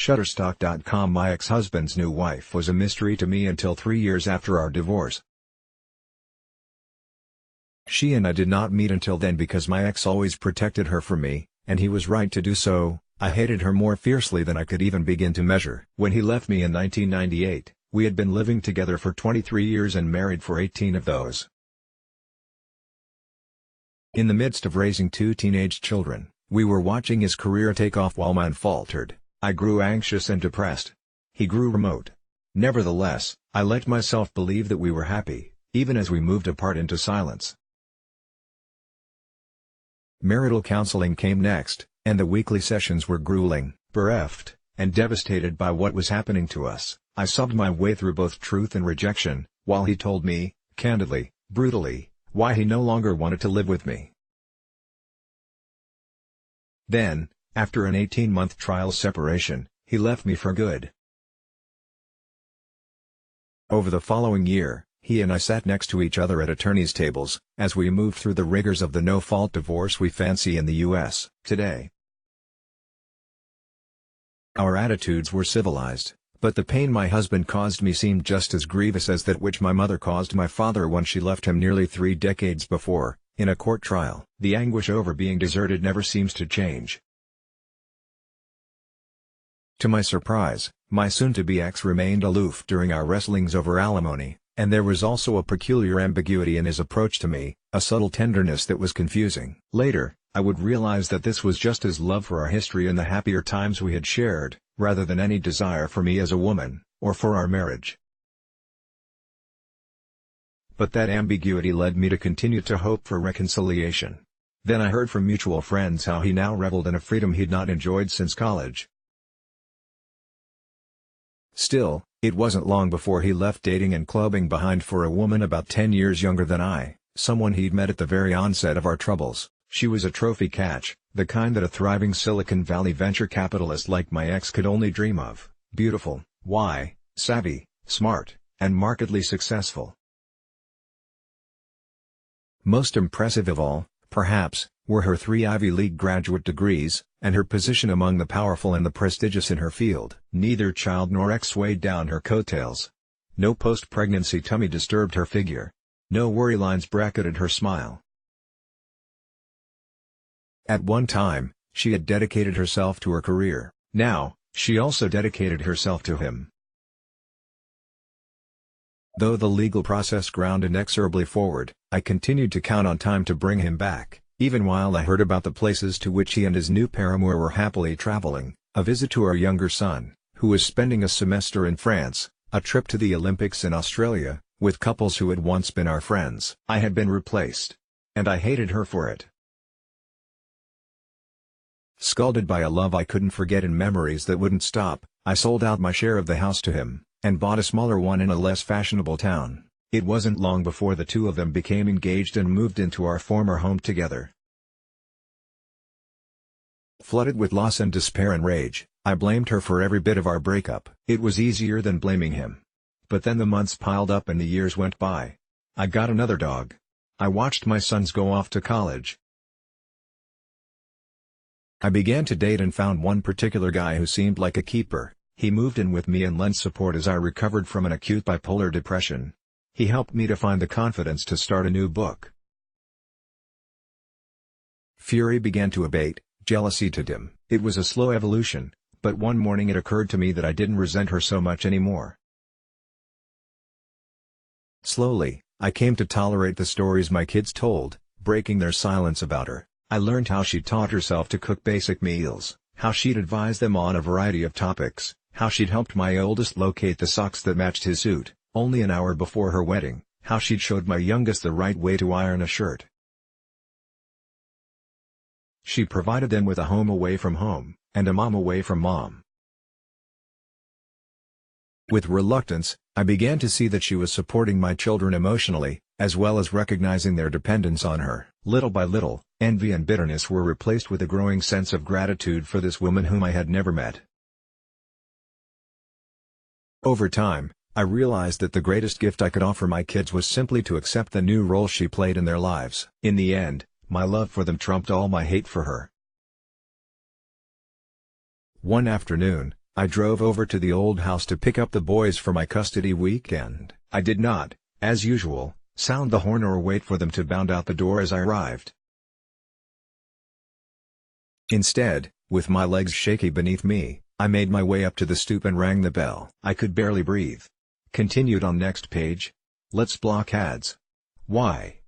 Shutterstock.com. My ex-husband's new wife was a mystery to me until 3 years after our divorce. She and I did not meet until then because my ex always protected her from me, and he was right to do so. I hated her more fiercely than I could even begin to measure. When he left me in 1998, we had been living together for 23 years and married for 18 of those. In the midst of raising 2 teenage children, we were watching his career take off while mine faltered. I grew anxious and depressed. He grew remote. Nevertheless, I let myself believe that we were happy, even as we moved apart into silence. Marital counseling came next, and the weekly sessions were grueling. Bereft, and devastated by what was happening to us, I sobbed my way through both truth and rejection, while he told me, candidly, brutally, why he no longer wanted to live with me. Then, after an 18-month trial separation, he left me for good. Over the following year, he and I sat next to each other at attorneys' tables, as we moved through the rigors of the no-fault divorce we fancy in the U.S. today. Our attitudes were civilized, but the pain my husband caused me seemed just as grievous as that which my mother caused my father when she left him nearly 3 decades before, in a court trial. The anguish over being deserted never seems to change. To my surprise, my soon-to-be ex remained aloof during our wrestlings over alimony, and there was also a peculiar ambiguity in his approach to me, a subtle tenderness that was confusing. Later, I would realize that this was just his love for our history and the happier times we had shared, rather than any desire for me as a woman, or for our marriage. But that ambiguity led me to continue to hope for reconciliation. Then I heard from mutual friends how he now reveled in a freedom he'd not enjoyed since college. Still, it wasn't long before he left dating and clubbing behind for a woman about 10 years younger than I, someone he'd met at the very onset of our troubles. She was a trophy catch, the kind that a thriving Silicon Valley venture capitalist like my ex could only dream of: beautiful, savvy, smart, and markedly successful. Most impressive of all, perhaps, were her 3 Ivy League graduate degrees, and her position among the powerful and the prestigious in her field. Neither child nor ex weighed down her coattails. No post-pregnancy tummy disturbed her figure. No worry lines bracketed her smile. At one time, she had dedicated herself to her career. Now, she also dedicated herself to him. Though the legal process ground inexorably forward, I continued to count on time to bring him back, even while I heard about the places to which he and his new paramour were happily traveling: a visit to our younger son, who was spending a semester in France, a trip to the Olympics in Australia, with couples who had once been our friends. I had been replaced. And I hated her for it. Scalded by a love I couldn't forget and memories that wouldn't stop, I sold out my share of the house to him, and bought a smaller one in a less fashionable town. It wasn't long before the 2 of them became engaged and moved into our former home together. Flooded with loss and despair and rage, I blamed her for every bit of our breakup. It was easier than blaming him. But then the months piled up and the years went by. I got another dog. I watched my sons go off to college. I began to date and found one particular guy who seemed like a keeper. He moved in with me and lent support as I recovered from an acute bipolar depression. He helped me to find the confidence to start a new book. Fury began to abate, jealousy to dim. It was a slow evolution, but one morning it occurred to me that I didn't resent her so much anymore. Slowly, I came to tolerate the stories my kids told, breaking their silence about her. I learned how she taught herself to cook basic meals, how she'd advised them on a variety of topics, how she'd helped my oldest locate the socks that matched his suit, only an hour before her wedding, how she'd showed my youngest the right way to iron a shirt. She provided them with a home away from home, and a mom away from mom. With reluctance, I began to see that she was supporting my children emotionally, as well as recognizing their dependence on her. Little by little, envy and bitterness were replaced with a growing sense of gratitude for this woman whom I had never met. Over time, I realized that the greatest gift I could offer my kids was simply to accept the new role she played in their lives. In the end, my love for them trumped all my hate for her. One afternoon, I drove over to the old house to pick up the boys for my custody weekend. I did not, as usual, sound the horn or wait for them to bound out the door as I arrived. Instead, with my legs shaky beneath me, I made my way up to the stoop and rang the bell. I could barely breathe. Continued on next page. Let's block ads. Why?